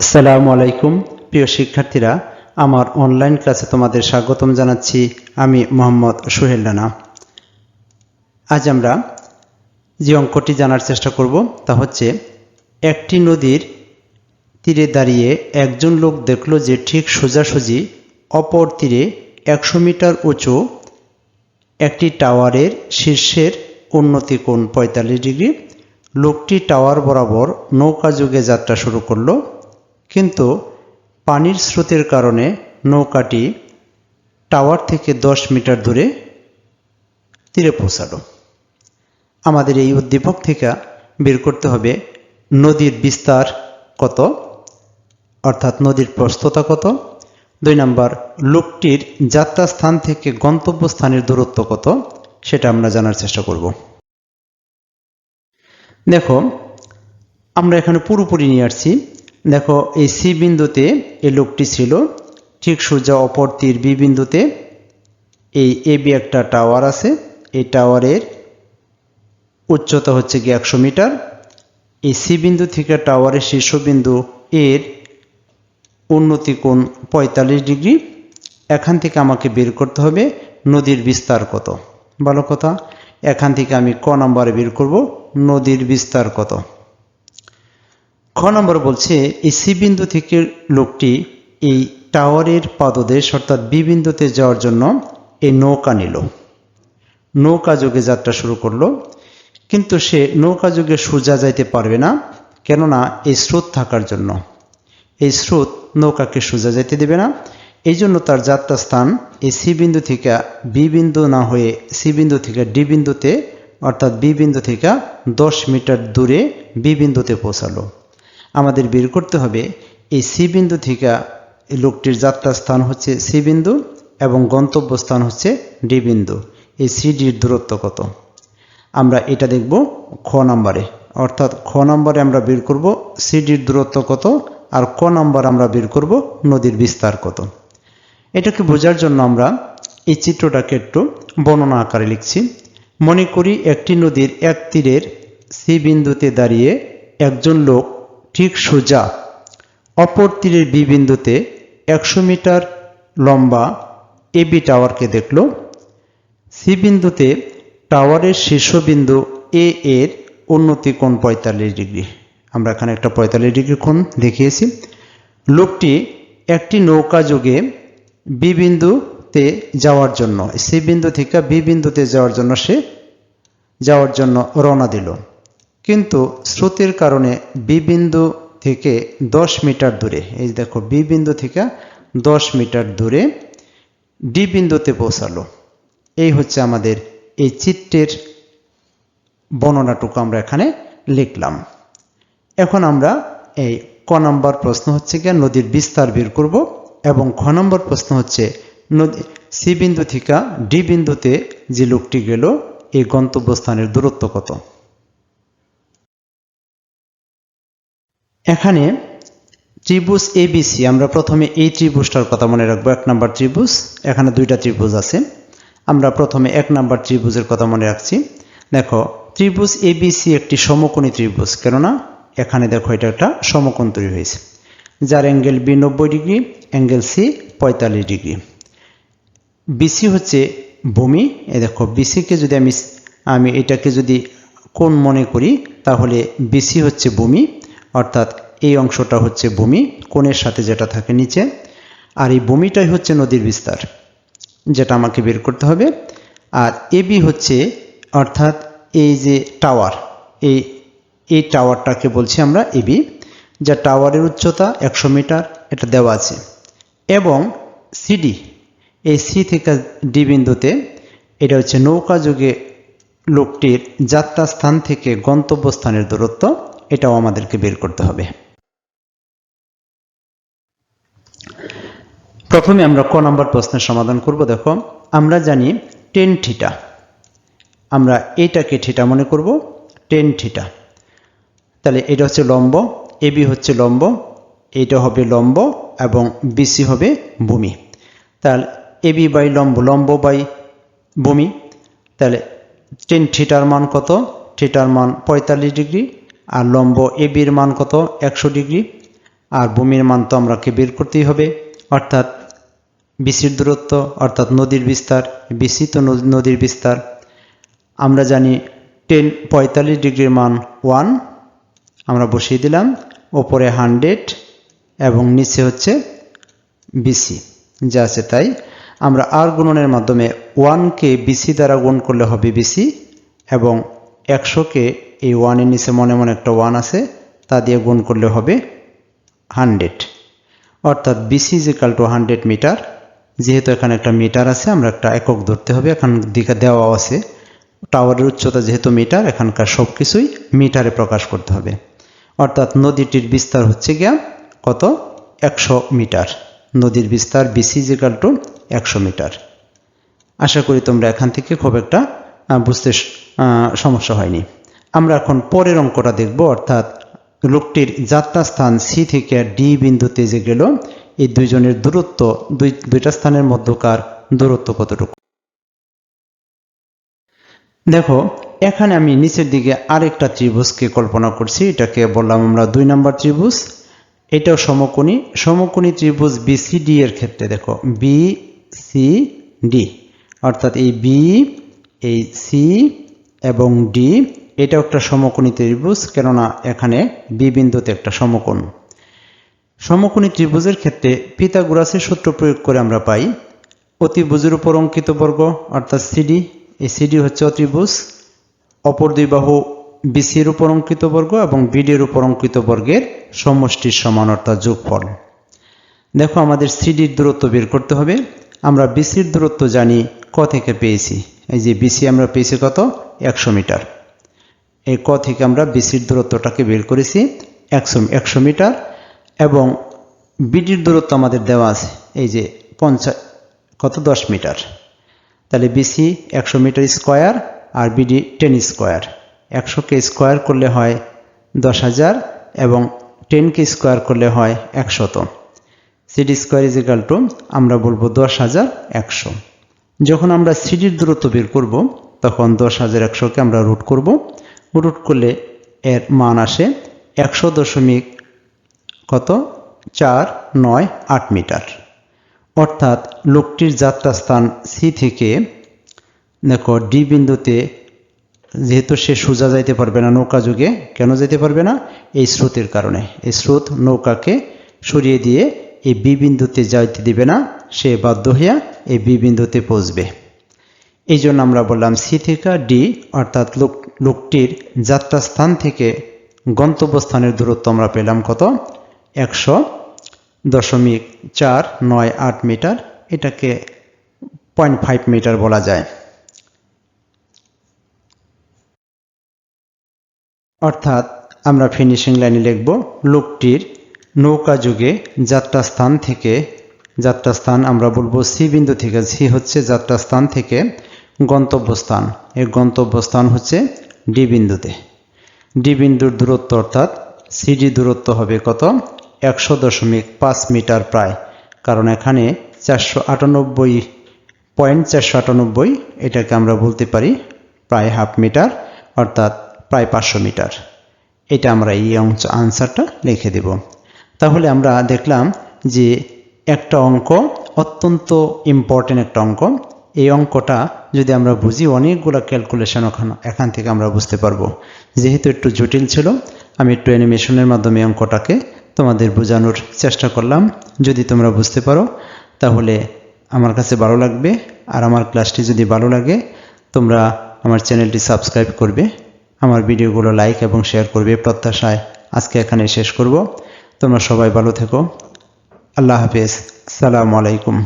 আসসালামু আলাইকুম প্রিয় শিক্ষার্থীরা, আমার অনলাইন ক্লাসে তোমাদের স্বাগতম জানাচ্ছি। আমি মোহাম্মদ সোহেল রানা। আজ আমরা যে অঙ্কটি জানার চেষ্টা করব তা হচ্ছে, একটি নদীর তীরে দাঁড়িয়ে একজন লোক দেখল যে ঠিক সোজাসুজি অপর তীরে 100 মিটার উঁচু একটি টাওয়ারের শীর্ষের উন্নতি কোণ 45 ডিগ্রি। লোকটি টাওয়ার বরাবর নৌকা যোগে যাত্রা শুরু করলো, কিন্তু পানির স্রোতের কারণে নৌকাটি টাওয়ার থেকে 10 মিটার দূরে তীরে পৌঁছালো। আমাদের এই উদ্দীপক থেকে বের করতে হবে নদীর বিস্তার কত, অর্থাৎ নদীর প্রস্থতা কত। 2 নম্বর, লোকটির যাত্রাস্থান থেকে গন্তব্যস্থানের দূরত্ব কত, সেটা আমরা জানার চেষ্টা করব। দেখো, আমরা এখানে পুরোপুরি নিয়ে আসছি। দেখো, এই সি বিন্দুতে এই লোকটি ছিল, ঠিক সোজা অপর তীর বি বিন্দুতে এই এ বি একটা টাওয়ার আছে। এই টাওয়ারের উচ্চতা হচ্ছে কি 100 মিটার। এই সি বিন্দু থেকে টাওয়ারের শীর্ষবিন্দু এর উন্নতি কোণ 45 ডিগ্রি। এখান থেকে আমাকে বের করতে হবে নদীর বিস্তার কত। ভালো কথা, এখান থেকে আমি ক নম্বরে বের করব নদীর বিস্তার কত। খ নম্বর বলছে, এই সি বিন্দু থেকে লোকটি এই টাওয়ারের পাদদেশ অর্থাৎ বি বিন্দুতে যাওয়ার জন্য এই নৌকা নিল, নৌকা যোগে যাত্রা শুরু করলো। কিন্তু সে নৌকা যোগে সোজা যাইতে পারবে না, কেননা এই স্রোত থাকার জন্য। এই স্রোত নৌকাকে সোজা যাইতে দেবে না। এই জন্য তার যাত্রাস্থান এই সি বিন্দু থেকে বি বিন্দু না হয়ে সি বিন্দু থেকে ডি বিন্দুতে অর্থাৎ বি বিন্দু থেকে 10 মিটার দূরে বি বিন্দুতে পৌঁছালো। আমাদের বের করতে হবে এই সি বিন্দু থেকে লোকটির যাত্রাস্থান হচ্ছে সি বিন্দু এবং গন্তব্যস্থান হচ্ছে ডি বিন্দু। এই সি ডির দূরত্ব কত, আমরা এটা দেখব খ নম্বরে। অর্থাৎ খ নম্বরে আমরা বের করব সি ডির দূরত্ব কত, আর ক নম্বর আমরা বের করব নদীর বিস্তার কত। এটাকে বোঝার জন্য আমরা এই চিত্রটাকে একটু বর্ণনা আকারে লিখছি। মনে করি একটি নদীর এক তীরের সি বিন্দুতে দাঁড়িয়ে একজন লোক ঠিক সোজা অপর তীরের বি বিন্দুতে 100 মিটার লম্বা এবি টাওয়ারকে দেখল। সি বিন্দুতে টাওয়ারের শীর্ষবিন্দু এ এর উন্নতি কোণ 45 ডিগ্রি। আমরা এখানে একটা 45 ডিগ্রি কোণ দেখিয়েছি। লোকটি একটি নৌকা যোগে বি বিন্দুতে যাওয়ার জন্য, সি বিন্দু থেকে বি বিন্দুতে যাওয়ার জন্য রওনা দিল, কিন্তু স্রোতের কারণে বি বিন্দু থেকে 10 মিটার দূরে, এই দেখো বি বিন্দু থেকে 10 মিটার দূরে ডি বিন্দুতে পৌঁছালো। এই হচ্ছে আমাদের এই চিত্রের বর্ণনাটুকু আমরা এখানে লিখলাম। এখন আমরা এই ক নম্বর প্রশ্ন হচ্ছে গিয়ে নদীর বিস্তার বের করব, এবং খ নম্বর প্রশ্ন হচ্ছে নদী সি বিন্দু থেকে ডি বিন্দুতে যে লোকটি গেল এই গন্তব্যস্থানের দূরত্ব কত। এখানে ত্রিভুজ এবিসি, আমরা প্রথমে এই ত্রিভুজটার কথা মনে রাখবো। 1 নম্বর ত্রিভুজ, এখানে 2টা ত্রিভুজ আছে। আমরা প্রথমে 1 নম্বর ত্রিভুজের কথা মনে রাখছি। দেখো, ত্রিভুজ এবিসি একটি সমকোণী ত্রিভুজ, কেননা এখানে দেখো এটা একটা সমকোণ তৈরি হয়েছে, যার angle B 90 degree, angle C 45 degree. BC হচ্ছে ভূমি। এই দেখো, বিসিকে যদি আমি এটাকে যদি কোণ মনে করি, তাহলে বিসি হচ্ছে ভূমি, অর্থাৎ এই অংশটা হচ্ছে ভূমি, কোণের সাথে যেটা থাকে নিচে। আর এই ভূমিটাই হচ্ছে নদীর বিস্তার, যেটা আমাকে বের করতে হবে। আর এবি হচ্ছে, অর্থাৎ এই যে টাওয়ার, এই টাওয়ারটাকে বলছি আমরা এবি, যা টাওয়ারের উচ্চতা 100 মিটার, এটা দেওয়া আছে। এবং সিডি, এই সি থেকে ডি বিন্দুতে, এটা হচ্ছে নৌকা যোগে লোকটির যাত্রাস্থান থেকে গন্তব্যস্থানের দূরত্ব, এটাও আমাদেরকে বের করতে হবে। প্রথমে আমরা ক নম্বর প্রশ্নের সমাধান করব। দেখো, আমরা জানি টেন থিটা, আমরা এইটাকে থিটা মনে করব, টেন থিটা। তাহলে এটা হচ্ছে লম্ব, এবি হচ্ছে লম্ব, এইটা হবে লম্ব, এবং বিসি হবে ভূমি। তাহলে এবি বাই লম্ব, লম্ব বাই ভূমি, তাহলে টেন থিটার মান কত? থিটার মান 45 ডিগ্রি, আর লম্ব এবির মান কত? 100 ডিগ্রি। আর ভূমির মান তো আমাকে বের করতেই হবে, অর্থাৎ বিসির দূরত্ব অর্থাৎ নদীর বিস্তার, বিসি তো নদীর বিস্তার। আমরা জানি 45 ডিগ্রির মান 1, আমরা বসিয়ে দিলাম, ওপরে 100 এবং নিচে হচ্ছে বিসি যা আছে তাই। আমরা আর গুণনের মাধ্যমে 1কে বিসি দ্বারা গুণ করলে হবে বিসি, এবং 100কে এই 1 এর নিচে মনে মনে একটা 1 আছে তা দিয়ে গুণ করলে হবে 100, অর্থাৎ বিসি ইজিক্যাল টু 100 মিটার। যেহেতু এখানে একটা মিটার আছে, আমরা একটা একক ধরতে হবে, এখান দিকে দেওয়া আছে টাওয়ারের উচ্চতা যেহেতু মিটার, এখানকার সব কিছুই মিটারে প্রকাশ করতে হবে। অর্থাৎ নদীটির বিস্তার হচ্ছে গিয়া কত, 100 মিটার। নদীর বিস্তার বিসি ইজিক্যাল টু 100 মিটার। আশা করি তোমরা এখান থেকে খুব একটা বুঝতে সমস্যা হয়নি। আমরা এখন পরের অঙ্কটা দেখব, অর্থাৎ লোকটির যাত্রাস্থান সি থেকে ডি বিন্দুতে যে গেল, এই দুইজনের দূরত্ব, দুইটা স্থানের মধ্যকার দূরত্ব কতটুকু। দেখো এখানে আমি নিচের দিকে আরেকটা ত্রিভুজকে কল্পনা করছি, এটাকে বললাম আমরা 2 নম্বর ত্রিভুজ। এটাও সমকোণী। সমকোণী ত্রিভুজ বিসিডি এর ক্ষেত্রে দেখো বিসিডি, অর্থাৎ এই বি, এই সি এবং ডি, এটাও একটা সমকোণী ত্রিভুজ, কেননা এখানে বি বিন্দুতে একটা সমকোণ। সমকোণী ত্রিভুজের ক্ষেত্রে পিথাগোরাসের সূত্র প্রয়োগ করে আমরা পাই অতিভুজের উপর অঙ্কিত বর্গ অর্থাৎ সিডি, এই সিডি হচ্ছে অতিভুজ, অপর দুই বাহু বিসির উপর অঙ্কিত বর্গ এবং বিডির উপর অঙ্কিত বর্গের সমষ্টির সমান অর্থাৎ যোগফল। দেখো আমাদের সিডির দূরত্ব বের করতে হবে। আমরা বিসির দূরত্ব জানি ক থেকে পেয়েছি, এই যে বিসি আমরা পেয়েছি কত, 100 মিটার। এই ক থেকে আমরা বিসির দূরত্বটাকে বের করেছি 100 মিটার, এবং বিডির দূরত্ব আমাদের দেওয়া আছে এই যে 10 মিটার। তাহলে বিসি 100 মিটার স্কোয়ার আর বিডি 10 স্কোয়ার। 100কে স্কোয়ার করলে হয় 10,000 এবং 10কে স্কোয়ার করলে হয় 100। CD square is equal to আমরা বলবো 10,100। যখন আমরা সিডির দূরত্ব বের করব তখন 10,100কে আমরা রুট করব। রুট করলে এর মান আসে 100.498 মিটার। অর্থাৎ লোকটির যাত্রাস্থান সি থেকে দেখো ডি বিন্দুতে, যেহেতু সে সোজা যাইতে পারবে না নৌকা যুগে, কেন যেতে পারবে না, এই স্রোতের কারণে। এই স্রোত নৌকাকে সরিয়ে দিয়ে এই বি বিন্দুতে যাইতে দিবে না, সে বাধ্য হইয়া এই বি বিন্দুতে পৌঁছবে। এই জন্য আমরা বললাম সি থেকে ডি, অর্থাৎ লোকটির যাত্রাস্থান থেকে গন্তব্যস্থানের দূরত্ব আমরা পেলাম কত, 100.498 মিটার। এটাকে 0.5 মিটার বলা যায়। অর্থাৎ আমরা ফিনিশিং লাইনে লিখব লোকটির নৌকা যুগে যাত্রাস্থান আমরা বলবো সি বিন্দু থেকে, সি হচ্ছে যাত্রাস্থান থেকে গন্তব্যস্থান, এই গন্তব্যস্থান হচ্ছে ডি বিন্দুতে। ডি বিন্দুর দূরত্ব অর্থাৎ সিডি দূরত্ব হবে কত, 100.5 মিটার প্রায়, কারণ এখানে 498.498, এটাকে আমরা বলতে পারি প্রায় হাফ মিটার, অর্থাৎ প্রায় 500 মিটার। এটা আমরা এই আনসারটা লিখে দেব। তাহলে আমরা দেখলাম যে একটা অঙ্ক অত্যন্ত ইম্পর্টেন্ট একটা অঙ্ক। এই অঙ্কটা যদি আমরা বুঝি, অনেকগুলো ক্যালকুলেশন এখান থেকে আমরা বুঝতে পারবো। যেহেতু একটু জটিল ছিল, আমি একটু অ্যানিমেশনের মাধ্যমে অঙ্কটাকে তোমাদের বোঝানোর চেষ্টা করলাম। যদি তোমরা বুঝতে পারো তাহলে আমার কাছে ভালো লাগবে, আর আমার ক্লাসটি যদি ভালো লাগে তোমরা আমার চ্যানেলটি সাবস্ক্রাইব করবে, আমার ভিডিওগুলো লাইক এবং শেয়ার করবে প্রত্যাশায় আজকে এখানে শেষ করব। তোমরা সবাই ভালো থেকো। আল্লাহ হাফেজ। আসসালামু আলাইকুম।